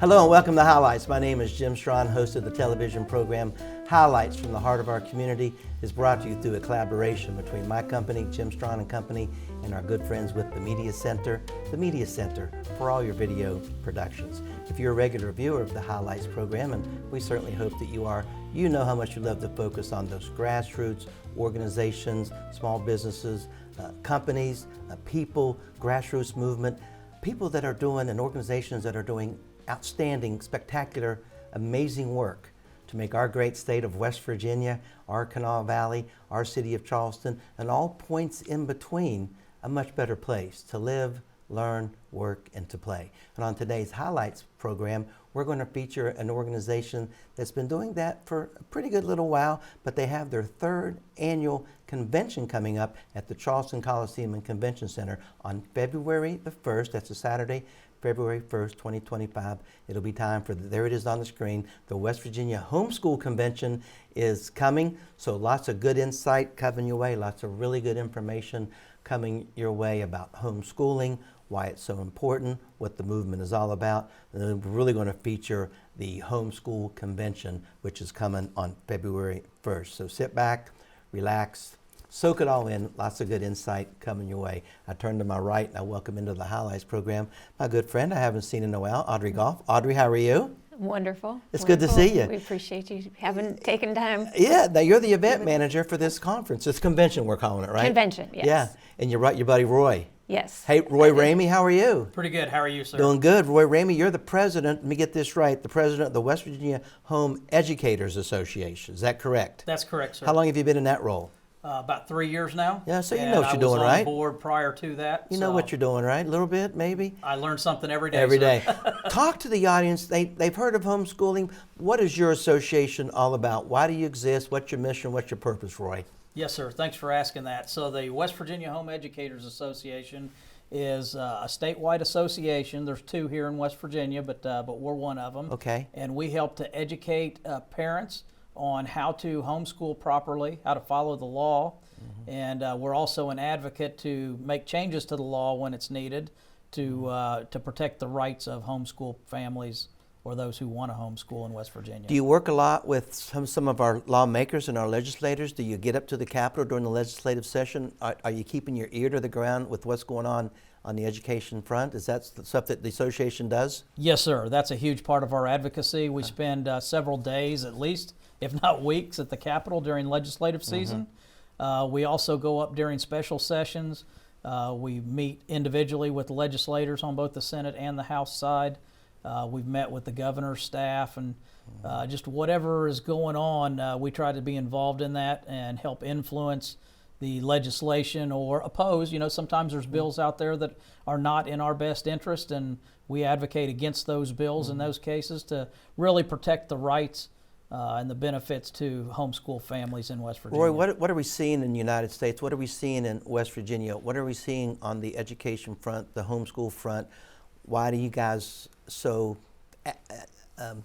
Hello and welcome to Highlights. My name is Jim Strawn, host of the television program Highlights from the Heart of Our Community. Is brought to you through a collaboration between my company, Jim Strawn and Company, and our good friends with the Media Center for all your video productions. If you're a regular viewer of the Highlights program, and we certainly hope that you are, you know how much you love to focus on those grassroots organizations, small businesses, companies, people, grassroots movement, people that are doing and organizations that are doing outstanding, spectacular, amazing work to make our great state of West Virginia, our Kanawha Valley, our city of Charleston, and all points in between a much better place to live, learn, work, and to play. And on today's Highlights program, we're going to feature an organization that's been doing that for a pretty good little while, but they have their third annual convention coming up at the Charleston Coliseum and Convention Center on February the 1st. That's a Saturday, February 1st, 2025. It'll be time for, there it is on the screen, the West Virginia Homeschool Convention is coming. So lots of good insight coming your way, lots of really good information coming your way about homeschooling, why it's so important, what the movement is all about. And then we're really going to feature the Homeschool Convention, which is coming on February 1st. So sit back, relax, soak it all in. Lots of good insight coming your way. I turn to my right and I welcome into the Highlights program my good friend I haven't seen in a while, Audrey Goff. Audrey, how are you? Wonderful. It's good to see you. We appreciate you having taken time. Yeah, now you're the event manager for this conference. It's convention we're calling it, right? Convention, yes. Yeah, and you're right, your buddy Roy. Yes. Hey, Roy Ramey, how are you? Pretty good. How are you, sir? Doing good. Roy Ramey, you're the president, let me get this right, the president of the West Virginia Home Educators Association. Is that correct? That's correct, sir. How long have you been in that role? About 3 years now. Yeah, so you know what you're doing, right? I was on board prior to that. You know what you're doing, right? A little bit, maybe? I learn something every day. Every sir. day. Talk to the audience. They've heard of homeschooling. What is your association all about? Why do you exist? What's your mission? What's your purpose, Roy? Yes, sir. Thanks for asking that. So the West Virginia Home Educators Association is a statewide association. There's two here in West Virginia, but we're one of them. Okay. And we help to educate parents on how to homeschool properly, how to follow the law. Mm-hmm. And we're also an advocate to make changes to the law when it's needed to protect the rights of homeschool families or those who want to homeschool in West Virginia. Do you work a lot with some of our lawmakers and our legislators? Do you get up to the Capitol during the legislative session? Are you keeping your ear to the ground with what's going on the education front? Is that stuff that the association does? Yes, sir. That's a huge part of our advocacy. We spend several days at least, if not weeks, at the Capitol during legislative season. Mm-hmm. We also go up during special sessions. We meet individually with the legislators on both the Senate and the House side. We've met with the governor's staff, and just whatever is going on, we try to be involved in that and help influence the legislation or oppose. You know, sometimes there's bills out there that are not in our best interest, and we advocate against those bills in those cases to really protect the rights and the benefits to homeschool families in West Virginia. Roy, what are we seeing in the United States? What are we seeing in West Virginia? What are we seeing on the education front, the homeschool front? Why do you guys so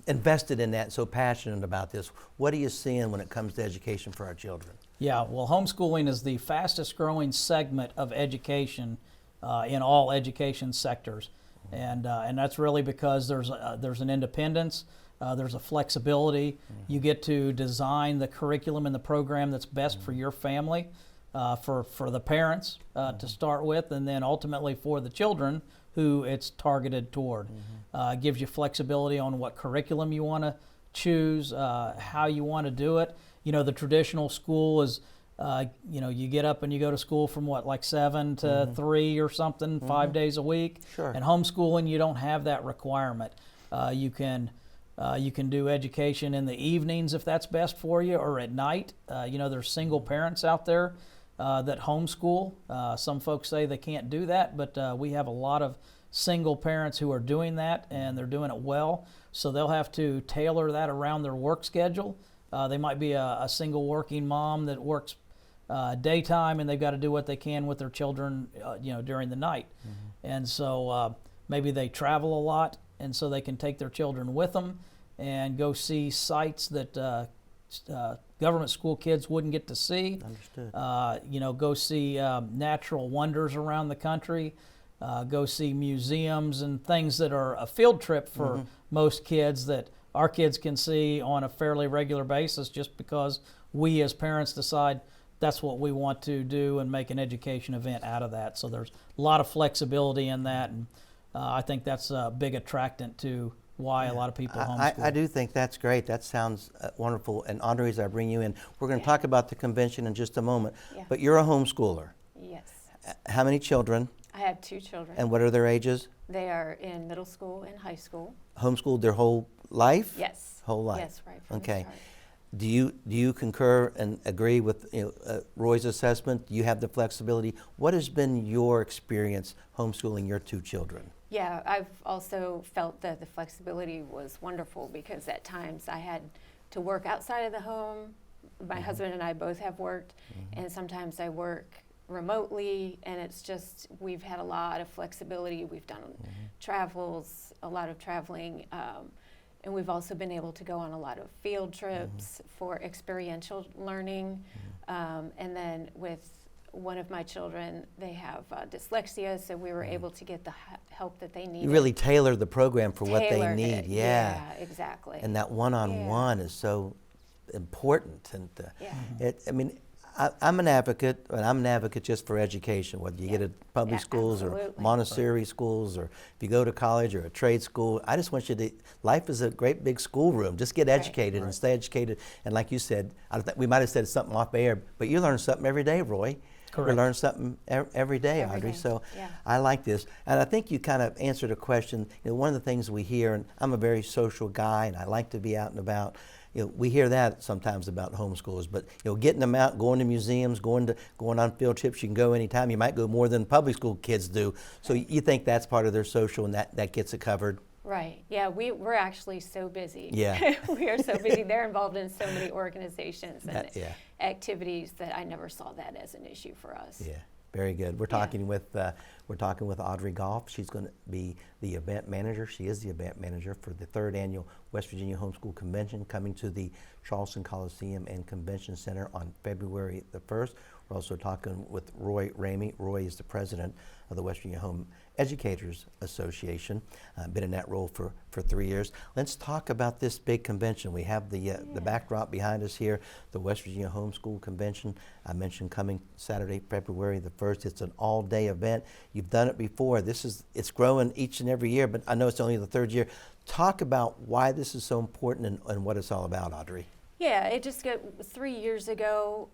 invested in that, so passionate about this? What are you seeing when it comes to education for our children? Yeah, well, homeschooling is the fastest growing segment of education in all education sectors. And that's really because there's an independence, there's a flexibility. You get to design the curriculum and the program that's best for your family, for the parents to start with, and then ultimately for the children who it's targeted toward. It gives you flexibility on what curriculum you want to choose, how you want to do it. You know, the traditional school is, you get up and you go to school from like 7 to 3 or something, 5 days a week. Sure. And homeschooling, you don't have that requirement. You can do education in the evenings if that's best for you, or at night. There's single parents out there that homeschool. Some folks say they can't do that, but we have a lot of single parents who are doing that, and they're doing it well. So they'll have to tailor that around their work schedule. They might be a single working mom that works daytime, and they've got to do what they can with their children, during the night. Mm-hmm. And so maybe they travel a lot, and so they can take their children with them and go see sites that government school kids wouldn't get to see. Understood. Go see natural wonders around the country. go see museums and things that are a field trip for most kids that our kids can see on a fairly regular basis, just because we as parents decide that's what we want to do and make an education event out of that. So there's a lot of flexibility in that, and I think that's a big attractant to why a lot of people homeschool. I do think that's great. That sounds wonderful. And Audrey, as I bring you in, we're going to talk about the convention in just a moment. Yeah. But you're a homeschooler. Yes. How many children? I have 2 children. And what are their ages? They are in middle school and high school. Homeschooled their whole life? Yes. Whole life. Yes, right from Okay. the start. Do you concur and agree with Roy's assessment? Do you have the flexibility? What has been your experience homeschooling your 2 children? Yeah, I've also felt that the flexibility was wonderful, because at times I had to work outside of the home. My husband and I both have worked, and sometimes I work remotely, and it's just, we've had a lot of flexibility. We've done travels, a lot of traveling, and we've also been able to go on a lot of field trips for experiential learning. And then with one of my children, they have dyslexia, so we were able to get the help that they needed. You really tailor the program for what they Tailored need. it. Yeah. Yeah, exactly. And that one-on-one is so important. And I mean, I'm an advocate, and I'm an advocate just for education, whether you get it public schools or absolutely. Montessori schools, or if you go to college or a trade school. I just want you to, life is a great big schoolroom. Just get educated and stay educated. And like you said, we might have said something off air, but you learn something every day, Roy. Correct. You learn something every day, Every Audrey. day. So Yeah. I like this. And I think you kind of answered a question. One of the things we hear, and I'm a very social guy, and I like to be out and about. We hear that sometimes about homeschoolers, but getting them out, going to museums, going on field trips. You can go anytime. You might go more than public school kids do. So you think that's part of their social, and that gets it covered? Right. Yeah, we're actually so busy. Yeah. We are so busy. They're involved in so many organizations and Yeah. activities that I never saw that as an issue for us. Yeah. Very good. We're talking with Audrey Goff. She's going to be the event manager. She is the event manager for the 3rd annual West Virginia Homeschool Convention, coming to the Charleston Coliseum and Convention Center on February the 1st. We're also talking with Roy Ramey. Roy is the president of the West Virginia Home Educators Association. Been in that role for 3 years. Let's talk about this big convention. We have the backdrop behind us here, the West Virginia Homeschool Convention. I mentioned coming Saturday, February the 1st. It's an all-day event. You've done it before. It's growing each and every year, but I know it's only the 3rd year. Talk about why this is so important and what it's all about, Audrey. Yeah, it just got 3 years ago.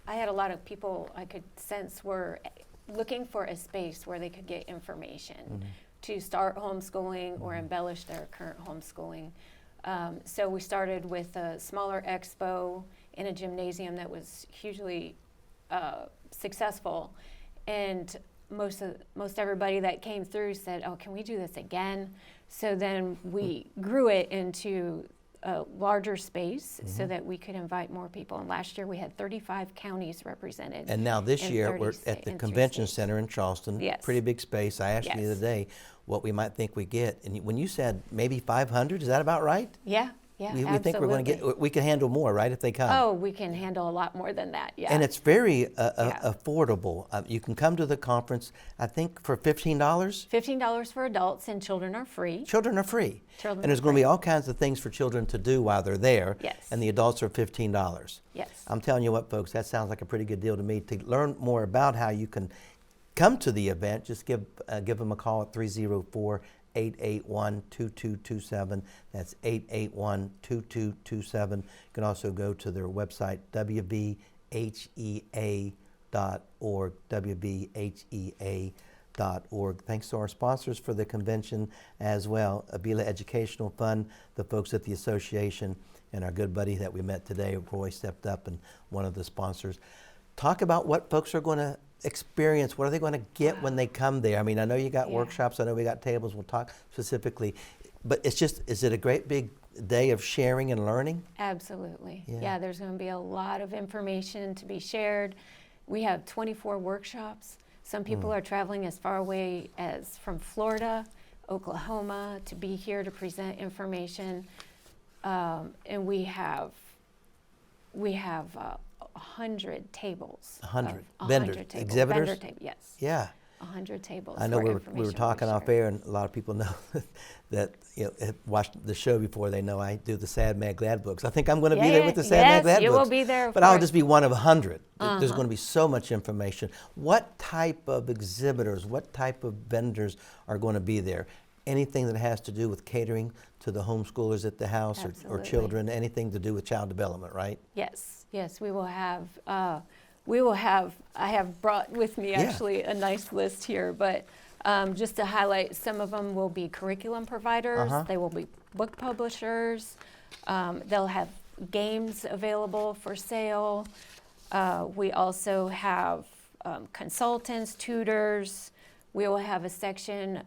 I had a lot of people I could sense were looking for a space where they could get information to start homeschooling or embellish their current homeschooling. So we started with a smaller expo in a gymnasium that was hugely successful, and most everybody that came through said, "Oh, can we do this again?" So then we grew it into a larger space so that we could invite more people. And last year we had 35 counties represented. And now this year we're at the Convention Center in Charleston. Yes. Pretty big space. I asked you the other day what we might think we get. And when you said maybe 500, is that about right? Yeah, absolutely. We think we're going to get, we can handle more, right, if they come? Oh, we can handle a lot more than that, yeah. And it's very affordable. You can come to the conference, I think, for $15. $15 for adults, and children are free. Children are free. Children and there's are going to free. be all kinds of things for children to do while they're there. Yes. And the adults are $15. Yes. I'm telling you what, folks, that sounds like a pretty good deal to me. To learn more about how you can come to the event, just give them a call at 304-881-2227. That's 881-2227. You can also go to their website, wbhea.org, wbhea.org. Thanks to our sponsors for the convention as well, Avila Educational Fund, the folks at the association, and our good buddy that we met today, Roy, stepped up and one of the sponsors. Talk about what folks are going to experience. What are they going to get when they come there? I mean, I know you got workshops. I know we got tables. We'll talk specifically. But it's just, is it a great big day of sharing and learning? Absolutely. Yeah. Yeah, there's going to be a lot of information to be shared. We have 24 workshops. Some people are traveling as far away as from Florida, Oklahoma, to be here to present information. And we have 100 tables. 100 of- vendors, 100 tables. exhibitors? Vendor table, yes. Yeah. 100 tables. I know for we were information talking off sharing. air, and a lot of people know that have watched the show before. They know I do the Sad Mad Glad books. I think I'm going to be there with the Sad Mad Glad you books. will be there. But I'll just be one of 100. There's Uh-huh. going to be so much information. What type of exhibitors, what type of vendors are going to be there? Anything that has to do with catering to the homeschoolers at the house or Absolutely. children, anything to do with child development, right? Yes, we will have. I have brought with me actually a nice list here, but just to highlight, some of them will be curriculum providers. Uh-huh. They will be book publishers. They'll have games available for sale. We also have consultants, tutors. We will have a section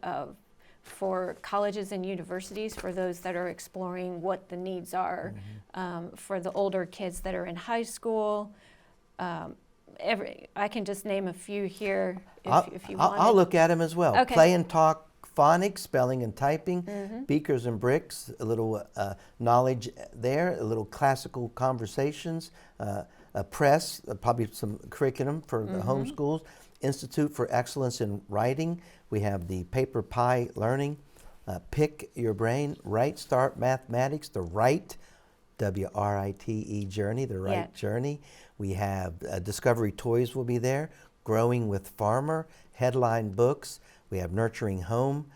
for colleges and universities for those that are exploring what the needs are for the older kids that are in high school. I can just name a few here if you want. I'll look at them as well. Okay. Play and talk phonics, spelling and typing, beakers and bricks, a little knowledge there, a little classical conversations, a press, probably some curriculum for the homeschools, Institute for Excellence in Writing. We have the Paper Pie Learning, Pick Your Brain, Right Start Mathematics, the Right, W-R-I-T-E journey, the Right Journey. We have Discovery Toys will be there, Growing with Farmer, Headline Books. We have Nurturing Home,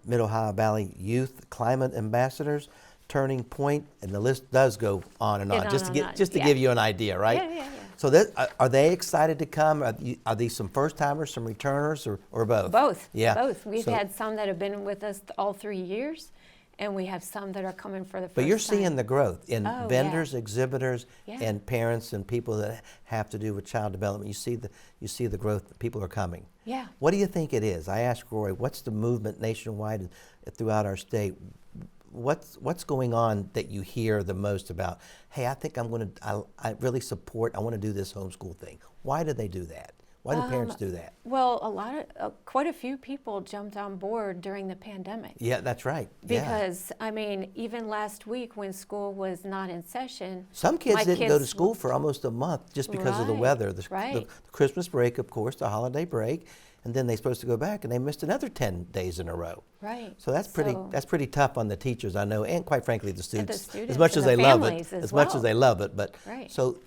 Mid-Ohio Valley Youth Climate Ambassadors, Turning Point, and the list does go on and on. Just to give you an idea, right? Yeah. So are they excited to come? Are these some first timers, some returners, or both? Both. Yeah. Both. We've had some that have been with us all 3 years, and we have some that are coming for the first time. But you're seeing the growth in Oh, vendors, yeah. exhibitors, Yeah. and parents and people that have to do with child development. You see the growth. That people are coming. Yeah. What do you think it is? I asked Roy, what's the movement nationwide and throughout our state? What's going on that you hear the most about? Hey, I think I really support. I want to do this homeschool thing. Why do they do that? Why do parents do that? Well, quite a few people jumped on board during the pandemic. Yeah, that's right. Because, I mean, even last week when school was not in session. Some kids my didn't go to school for almost a month just because of the Right, weather. The right. Christmas break, of course, the holiday break, and then they're supposed to go back, and they missed another 10 days in a row. Right. So that's pretty tough on the teachers, I know, and quite frankly the students. students as much and as the they love it, families as much well. as they love it, but Right. so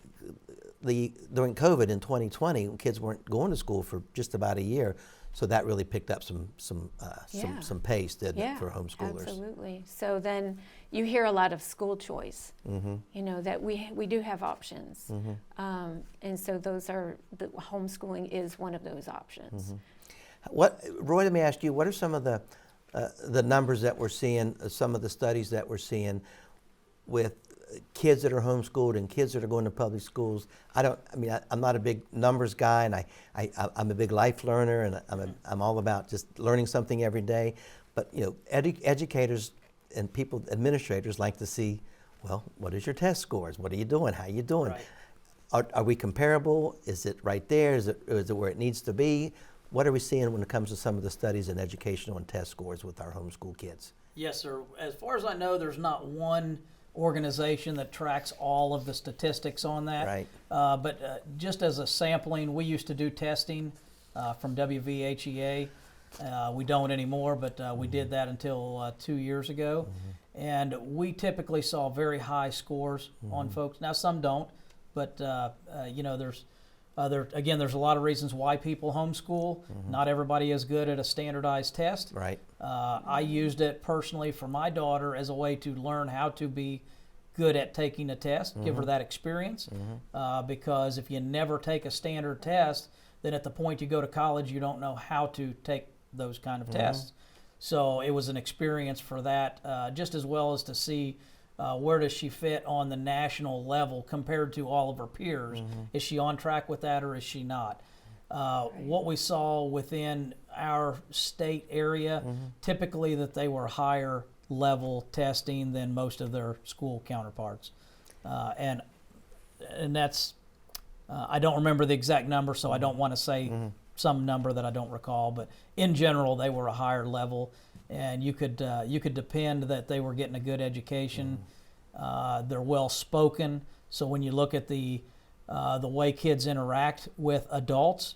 during COVID in 2020, when kids weren't going to school for just about a year, so that really picked up some pace, didn't it, for homeschoolers? Absolutely. So then you hear a lot of school choice. You know that we do have options, and so the homeschooling is one of those options. Roy, let me ask you, what are some of the numbers that we're seeing, some of the studies that we're seeing with kids that are homeschooled and kids that are going to public schools? I'm not a big numbers guy, and I'm a big life learner, and I'm all about just learning something every day. But you know, educators and administrators like to see, well, what is your test scores? What are you doing? How are you doing? Right. Are we comparable? Is it right there? Is it where it needs to be? What are we seeing when it comes to some of the studies in educational and test scores with our homeschool kids? Yes, sir. As far as I know, there's not one organization that tracks all of the statistics on that. Right. But just as a sampling, we used to do testing from WVHEA. We don't anymore, but we did that until 2 years ago. And we typically saw very high scores on folks. Now, some don't, but you know, there's a lot of reasons why people homeschool. Not everybody is good at a standardized test. Right. I used it personally for my daughter as a way to learn how to be good at taking a test, give her that experience. Because if you never take a standard test, then at the point you go to college, you don't know how to take those kind of tests. So it was an experience for that, just as well as to see where does she fit on the national level compared to all of her peers. Is she on track with that, or is she not? What we saw within our state area, typically that they were higher level testing than most of their school counterparts. And that's, I don't remember the exact number, so I don't want to say some number that I don't recall, but in general, they were a higher level, and you could depend that they were getting a good education. They're well spoken, so when you look at the way kids interact with adults,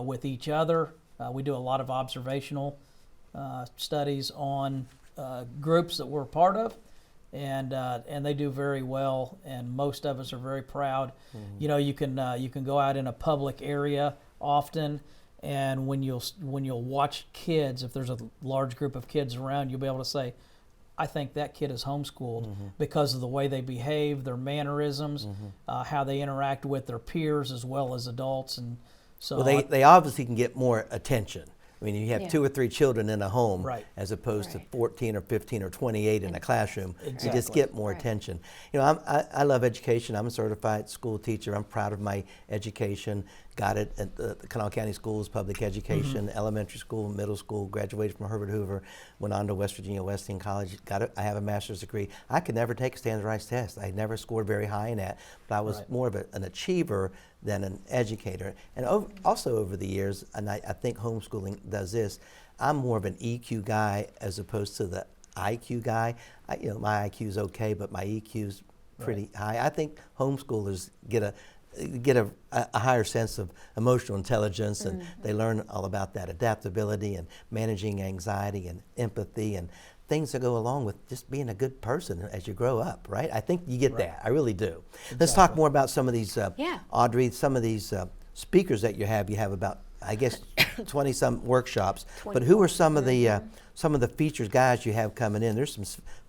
with each other, We do a lot of observational studies on groups that we're a part of, and they do very well, and most of us are very proud. You know, you can go out in a public area often, and when you'll watch kids, if there's a large group of kids around, you'll be able to say, I think that kid is homeschooled because of the way they behave, their mannerisms, how they interact with their peers as well as adults. And so Well, they obviously can get more attention. I mean, you have Yeah. 2 or 3 children in a home, Right. as opposed to Right. 14 or 15 or 28 in a classroom. You just Exactly. get more Right. attention. You know, I love education. I'm a certified school teacher. I'm proud of my education. Got it at the Kanawha County Schools, public education, elementary school, middle school. Graduated from Herbert Hoover. Went on to West Virginia Wesleyan College. Got it. I have a master's degree. I could never take a standardized test. I never scored very high in that. But I was Right. more of an achiever than an educator. And also over the years, and I think homeschooling does this, I'm more of an EQ guy as opposed to the IQ guy. You know, my IQ is okay, but my EQ is pretty high. I think homeschoolers get a higher sense of emotional intelligence, and they learn all about that adaptability and managing anxiety and empathy and things that go along with just being a good person as you grow up, right? I think you get that. I really do. Let's talk more about some of these, Yeah. Audrey, some of these speakers that you have. You have about, I guess, 20-some workshops. But who are some of the featured guys you have coming in? There's some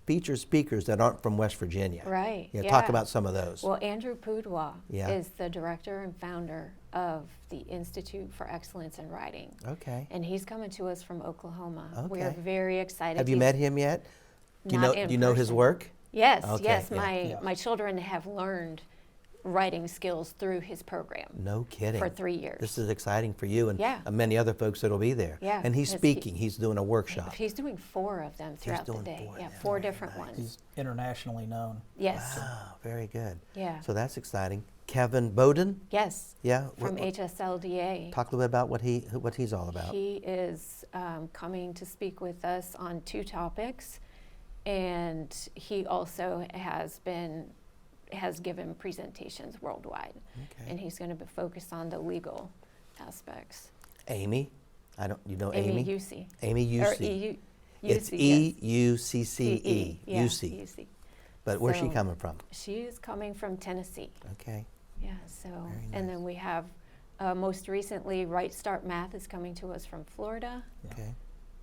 featured speakers that aren't from West Virginia. Right. Yeah, talk about some of those. Well, Andrew Poudwa Yeah. is the director and founder of the Institute for Excellence in Writing. Okay. And he's coming to us from Oklahoma. We are Okay. very excited. Have you He's met him yet? Do not you in know his person. work? Yes, Okay, yes. yeah. Yeah. My children have learned writing skills through his program No kidding. for 3 years. This is exciting for you and Yeah. many other folks that'll be there. Yeah, And he's because speaking. He's doing a workshop. He's doing 4 of them throughout the doing day. 4 of Yeah, them. 4 Very different nice. ones. he's internationally known. Yes. Wow, very good. Yeah. So that's exciting. Kevin Bowden? Yes. Yeah. From HSLDA. Talk a little bit about what he's all about. He is coming to speak with us on 2 topics, and he also has given presentations worldwide. Okay. And he's going to be focused on the legal aspects. Amy? You know Amy? UC. Amy Or UC. UC, It's yes. EUCCE. Yeah, UC. UC. But where's she So- coming from? She is coming from Tennessee. Okay. Yeah, so, Very and then we have, most recently, Right Start Math is coming to us from Florida. Okay.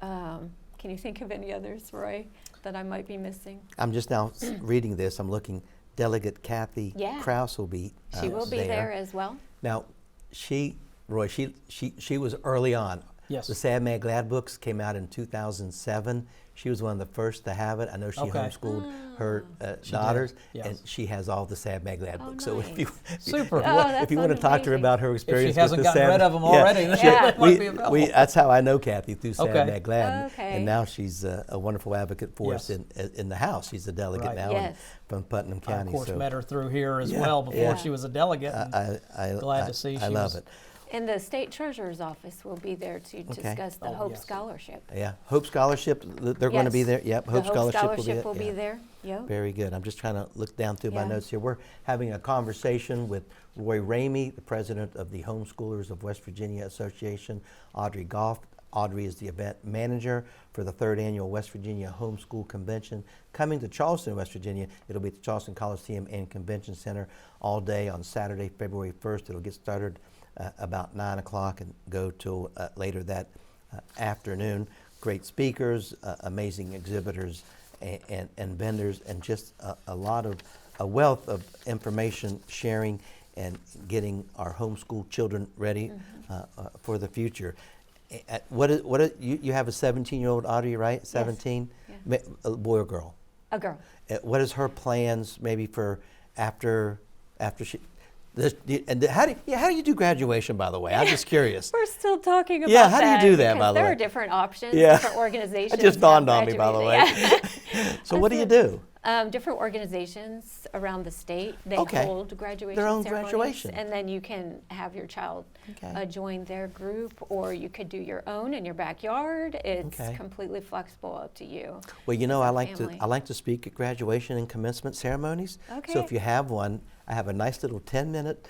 Can you think of any others, Roy, that I might be missing? I'm just now reading this. I'm looking. Delegate Kathy Yeah. Krause will be She will be there as well. Now, she was early on. Yes. The Sad Mad Glad books came out in 2007. She was one of the first to have it. I know she Okay. homeschooled her She daughters, did, yes. and she has all the Sad Mad Glad Oh, books. So if you, nice. Super. if you, Oh, want, that if you want to sounds talk to her amazing. about her experience If she hasn't with the gotten Sad rid of them yeah. already, then Yeah. she might be available. That's how I know Kathy, through Sad Okay. Mad Glad. Okay. And now she's a wonderful advocate for us Yes. in the House. She's a delegate Right. now Yes. from Putnam I, County. of course, so met her through here as Yeah, well before yeah. she was a delegate. and glad to see I she love was- it. And the State Treasurer's Office will be there to discuss the Oh, Hope yes. Scholarship. Yeah, Hope Scholarship, they're going to be Yes. there. Yep, The Hope Scholarship will be yeah. there. Yep. Very good. I'm just trying to look down through my Yeah. notes here. We're having a conversation with Roy Ramey, the president of the Homeschoolers of West Virginia Association, Audrey Goff. Audrey is the event manager for the 3rd Annual West Virginia Homeschool Convention. Coming to Charleston, West Virginia, it'll be at the Charleston Coliseum and Convention Center all day on Saturday, February 1st. It'll get started about 9 o'clock and go till later that afternoon. Great speakers, amazing exhibitors and vendors, and just a wealth of information sharing and getting our homeschool children ready for the future. You have a 17-year-old Audrey, right? 17? Yeah. A boy or girl? A girl. What is her plans maybe for after she? And how do you do graduation, by the way? I'm just curious. We're still talking about Yeah, how do you that do that, because by the there way? are different options, Yeah. different organizations. It just that dawned on me, by the way. graduated. Yeah. So what do you do? Different organizations around the state, they Okay. hold graduation Their own ceremonies, graduation. and then you can have your child Okay. join their group, or you could do your own in your backyard. It's Okay. completely flexible, up to you. Well, you know, as I a like family. to speak at graduation and commencement ceremonies. So Okay. if you have one, I have a nice little 10-minute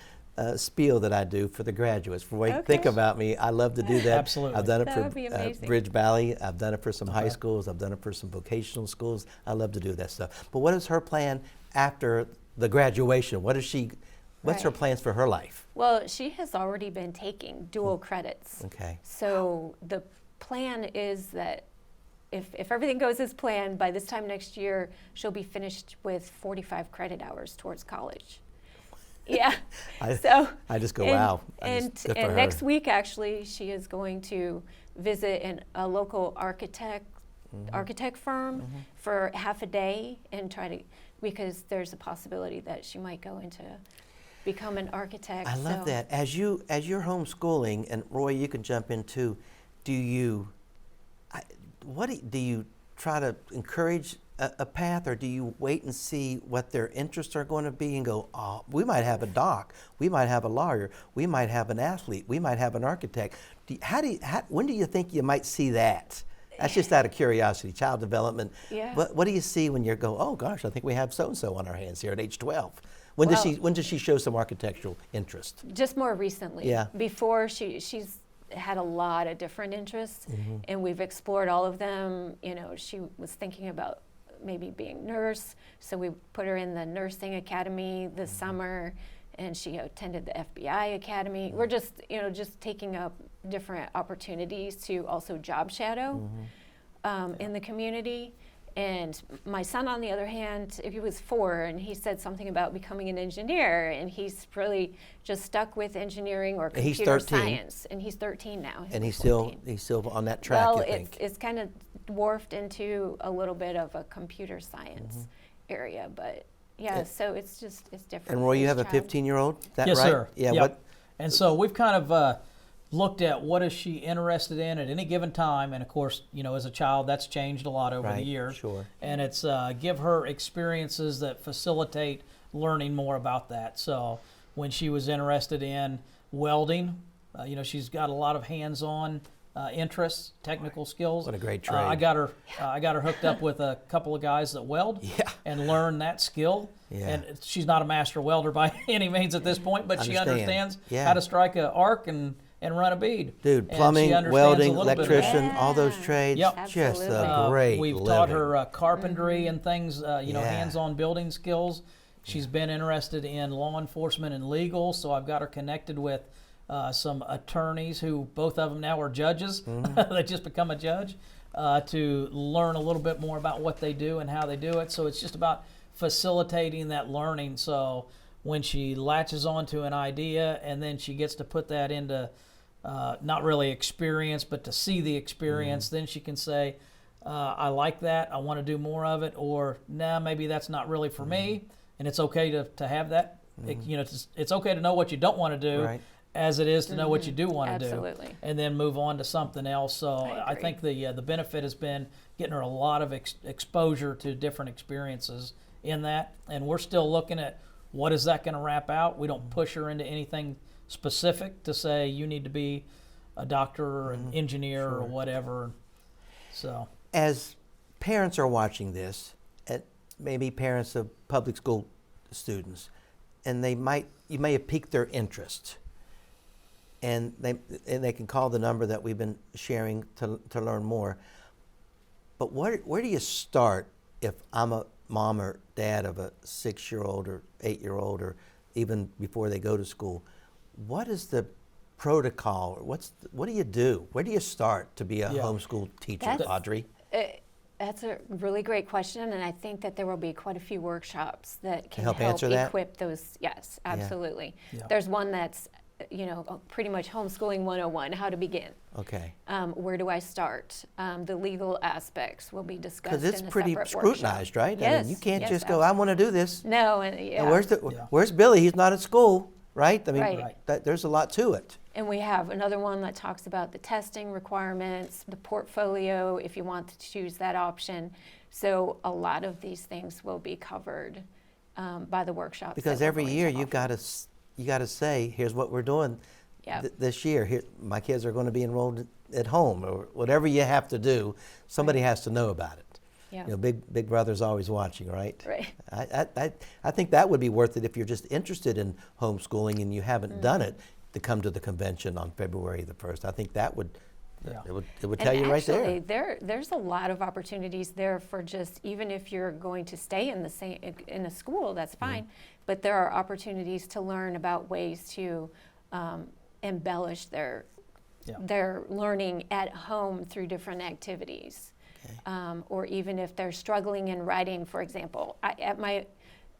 spiel that I do for the graduates. For what you think Okay. about me, I love to do that. Absolutely. I've done it That would be for amazing. Bridge Valley. I've done it for some high Okay. schools. I've done it for some vocational schools. I love to do that stuff. But what is her plan after the graduation? What's her Right. plans for her life? Well, she has already been taking dual credits. Okay. So the plan is that if everything goes as planned, by this time next year, she'll be finished with 45 credit hours towards college. Yeah. I just go, wow. And Good for her. next week, actually, she is going to visit a local architect firm for half a day and because there's a possibility that she might go into become an architect. I love that. As you're homeschooling, and Roy, you can jump in too. Do you try to encourage a path, or do you wait and see what their interests are going to be and go, oh, we might have a doc, we might have a lawyer, we might have an athlete, we might have an architect? When do you think you might see that? That's just out of curiosity, child development. Yeah. What do you see when you go, oh gosh, I think we have so-and-so on our hands here at age 12? When does she show some architectural interest? Just more recently. Yeah. Before she's had a lot of different interests, and we've explored all of them. You know, she was thinking about maybe being a nurse, so we put her in the nursing academy this summer, and she attended the FBI academy. We're just taking up different opportunities to also job shadow in the community. And my son, on the other hand, he was 4, and he said something about becoming an engineer, and he's really just stuck with engineering or He's computer 13. science. And he's 13 now. And he's 14. still on that track, Well, you think? it's kind of dwarfed into a little bit of a computer science area, but yeah, so it's different. And Roy, for you each have a child. 15-year-old, is that Yes, right? sir. Yeah. Yep. What? And so we've kind of looked at what is she interested in at any given time, and of course, as a child, that's changed a lot over the Right, years. sure. And it's give her experiences that facilitate learning more about that. So when she was interested in welding, she's got a lot of hands-on interests, technical skills. What a great trade. I got her hooked up with a couple of guys that weld and learn that skill. Yeah. And she's not a master welder by any means at this point, but she Understand. understands Yeah. how to strike an arc and run a bead. Dude, And she plumbing, understands welding, a little bit of electrician, that. all those Yeah. trades, Yep. just a Absolutely. great We've living. taught her carpentry and things, Yeah. hands-on building skills. She's been interested in law enforcement and legal, so I've got her connected with some attorneys who both of them now are judges. They just become a judge to learn a little bit more about what they do and how they do it. So it's just about facilitating that learning. So when she latches onto an idea and then she gets to put that into not really experience, but to see the experience, then she can say, I like that, I want to do more of it, or nah, maybe that's not really for me. And it's okay to have that. It's okay to know what you don't want to do, Right. as it is to know what you do want to do, Absolutely. and then move on to something else. So I agree. think the benefit has been getting her a lot of exposure to different experiences in that, and we're still looking at what is that going to wrap out. We don't push her into anything specific to say you need to be a doctor or an engineer or whatever. So As parents are watching this, maybe parents of public school students, and you may have piqued their interest, and they can call the number that we've been sharing to learn more. But where do you start if I'm a mom or dad of a 6-year-old or 8-year-old, or even before they go to school? What is the protocol? What do you do? Where do you start to be a homeschool teacher, That's- Audrey? That's a really great question, and I think that there will be quite a few workshops that can help answer that? equip those. Yes, absolutely. Yeah. There's one that's, pretty much homeschooling 101, how to begin. Okay. Where do I start? The legal aspects will be discussed Because it's in a pretty separate scrutinized, workshop. right? Yes, I mean, you can't yes, just go, I want to do this. No, and yeah. And where's Billy? He's not at school, right? I mean, Right. there's a lot to it. And we have another one that talks about the testing requirements, the portfolio, if you want to choose that option. So a lot of these things will be covered by the workshops. Because that we're every going year to you got to say, here's what we're doing Yep. this year. Here, my kids are going to be enrolled at home, or whatever you have to do. Somebody has to know about it. Yeah. You know, big brother's always watching, right? Right. I think that would be worth it if you're just interested in homeschooling and you haven't done it, to come to the convention on February the 1st. I think that would, Yeah. it would tell you right there. Actually, there's a lot of opportunities there for just, even if you're going to stay in in a school, that's fine. But there are opportunities to learn about ways to embellish their learning at home through different activities. Okay. Or even if they're struggling in writing, for example.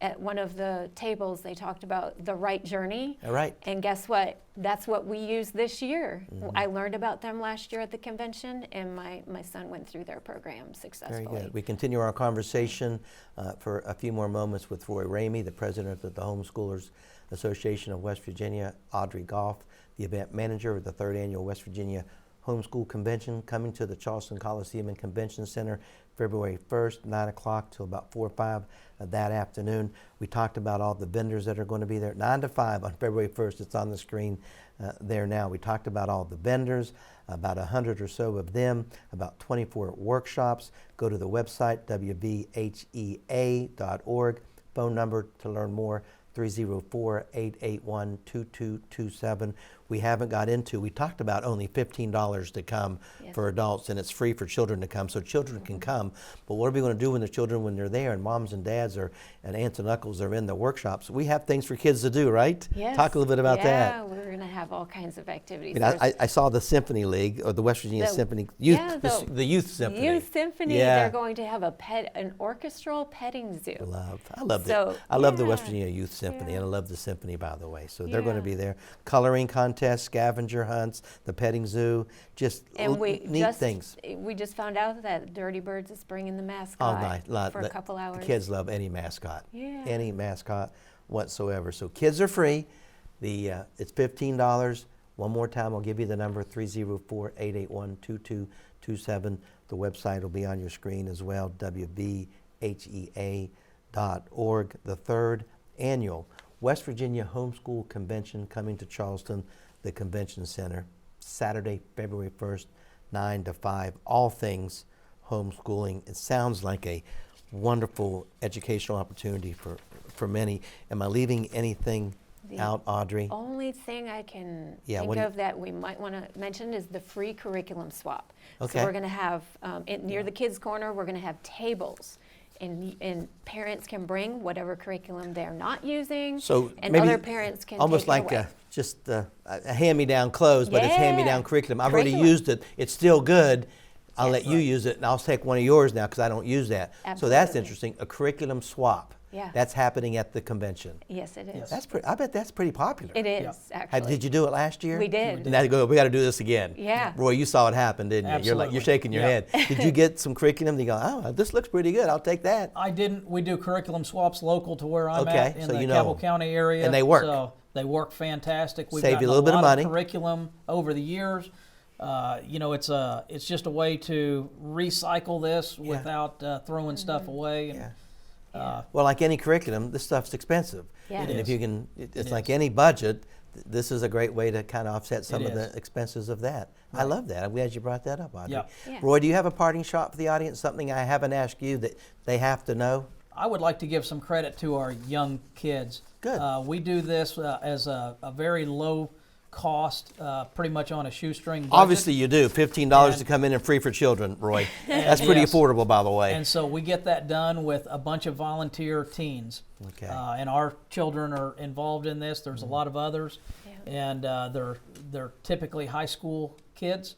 At one of the tables, they talked about the right journey. All right. And guess what? That's what we used this year. I learned about them last year at the convention, and my son went through their program successfully. Very good. We continue our conversation for a few more moments with Roy Ramey, the president of the Homeschoolers Association of West Virginia, Audrey Goff, the event manager of the 3rd Annual West Virginia Homeschool Convention, coming to the Charleston Coliseum and Convention Center February 1st, 9 o'clock till about 4 or 5 that afternoon. We talked about all the vendors that are going to be there, 9 to 5 on February 1st. It's on the screen there now. We talked about all the vendors, about 100 or so of them, about 24 workshops. Go to the website, wvhea.org. Phone number to learn more, 304-881-2227. We haven't got into, we talked about only $15 to come for adults, and it's free for children to come, so children can come. But what are we going to do when the children, when they're there and moms and dads and aunts and uncles are in the workshops? We have things for kids to do, right? Yes. Talk a little bit about that. Yeah, we're going to have all kinds of activities. You know, I saw the Symphony League, or the West Virginia Symphony, the Youth Symphony. Youth Symphony, they're going to have an orchestral petting zoo. I love the West Virginia Youth Symphony, and I love the symphony, by the way. So they're going to be there. Coloring contests, scavenger hunts, the petting zoo, just neat things. We just found out that Dirty Birds is bringing the mascot all night for a couple hours. The kids love any mascot, Yeah. any mascot whatsoever. So kids are free. It's $15. One more time, I'll give you the number, 304-881-2227. The website will be on your screen as well, wvhea.org. The 3rd Annual West Virginia Homeschool Convention coming to Charleston, the Convention Center, Saturday, February 1st, 9 to 5. All things homeschooling. It sounds like a wonderful educational opportunity for many. Am I leaving anything out, Audrey? The only thing I can Yeah, think of that we might want to mention is the free curriculum swap. Okay. So we're going to have, near the kids' corner, we're going to have tables. And parents can bring whatever curriculum they're not using, So and maybe other parents can almost take it like away. just a hand-me-down clothes, but it's Yeah. hand-me-down curriculum. I've already Curriculum. used it. It's still good. I'll Yes. let you use it, and I'll take one of yours now because I don't use that. So that's Absolutely. interesting. A curriculum swap. Yeah. That's happening at the convention. Yes, it is. That's I bet that's pretty popular. It is, actually. Did you do it last year? We did. And I go, we got to do this again. Yeah. Roy, you saw it happen, didn't you? Absolutely. You're shaking your Yeah. head. Did you get some curriculum? And you go, oh, this looks pretty good. I'll take that. I didn't. We do curriculum swaps local to where I'm Okay, at in so the you know Cabell them. County area. And they work. So they work fantastic. We've Save gotten you a little bit of lot money. Curriculum over the years. It's just a way to recycle this without throwing stuff away. And, Well, like any curriculum, this stuff's expensive. Yeah. It And if is. you can, it's like any budget, this is a great way to kind of offset some It of is. the expenses of that. I love that. I'm glad you brought that up, Audrey. Yeah. Yeah. Roy, do you have a parting shot for the audience? Something I haven't asked you that they have to know? I would like to give some credit to our young kids. Good. We do this as a very low cost, pretty much on a shoestring budget. Obviously you do. $15 to And- come in and free for children, Roy. That's pretty Yes. affordable, by the way. And so we get that done with a bunch of volunteer teens. Okay. And our children are involved in this. There's a lot of others. And they're typically high school kids.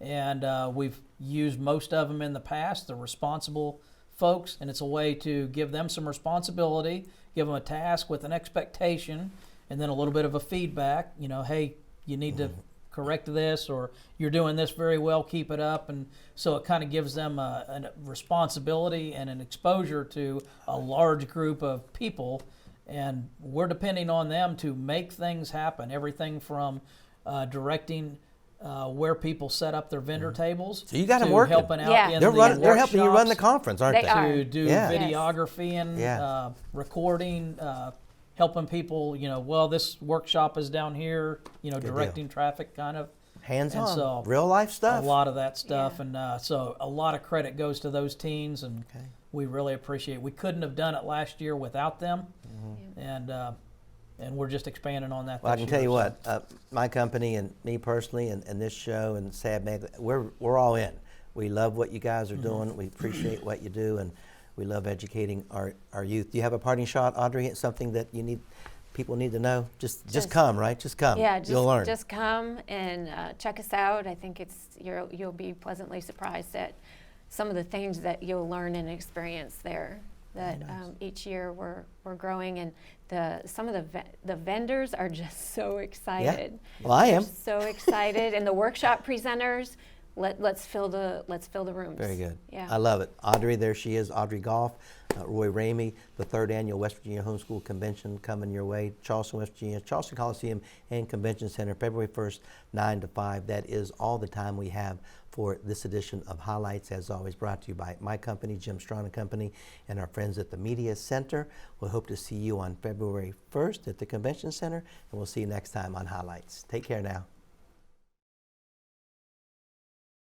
And we've used most of them in the past. They're responsible folks, and it's a way to give them some responsibility, give them a task with an expectation, and then a little bit of a feedback. Hey, you need to correct this, or you're doing this very well, keep it up. And so it kind of gives them a responsibility and an exposure to a large group of people, and we're depending on them to make things happen. Everything from directing where people set up their vendor tables, So you got 'em to working. helping out Yeah. in They're the they're helping you run the workshops, conference, aren't They they? are. to do Yeah. videography and Yeah. recording, helping people, this workshop is down here, directing traffic kind of. Hands-on, so real life stuff. A lot of that stuff, Yeah. and so a lot of credit goes to those teens, and Okay. we really appreciate it. We couldn't have done it last year without them, and we're just expanding on that. Well, I this can tell year, you so. what, my company and me personally, and this show and Sad Mag, we're all in. We love what you guys are doing. We appreciate what you do, and we love educating our youth. Do you have a parting shot, Audrey? Something that people need to know? Just come, right? Just come. Yeah, You'll learn. just come and check us out. I think you'll be pleasantly surprised at some of the things that you'll learn and experience there. That each year we're growing, and some of the vendors are just so excited. Well, I am. They're so excited, and the workshop presenters. Let's fill the rooms. Very good. Yeah. I love it. Audrey, there she is, Audrey Goff, Roy Ramey, the 3rd Annual West Virginia Homeschool Convention coming your way, Charleston, West Virginia, Charleston Coliseum and Convention Center, February 1st, 9 to 5. That is all the time we have for this edition of Highlights, as always brought to you by my company, Jim Strawn and Company, and our friends at the Media Center. We'll hope to see you on February 1st at the Convention Center, and we'll see you next time on Highlights. Take care now.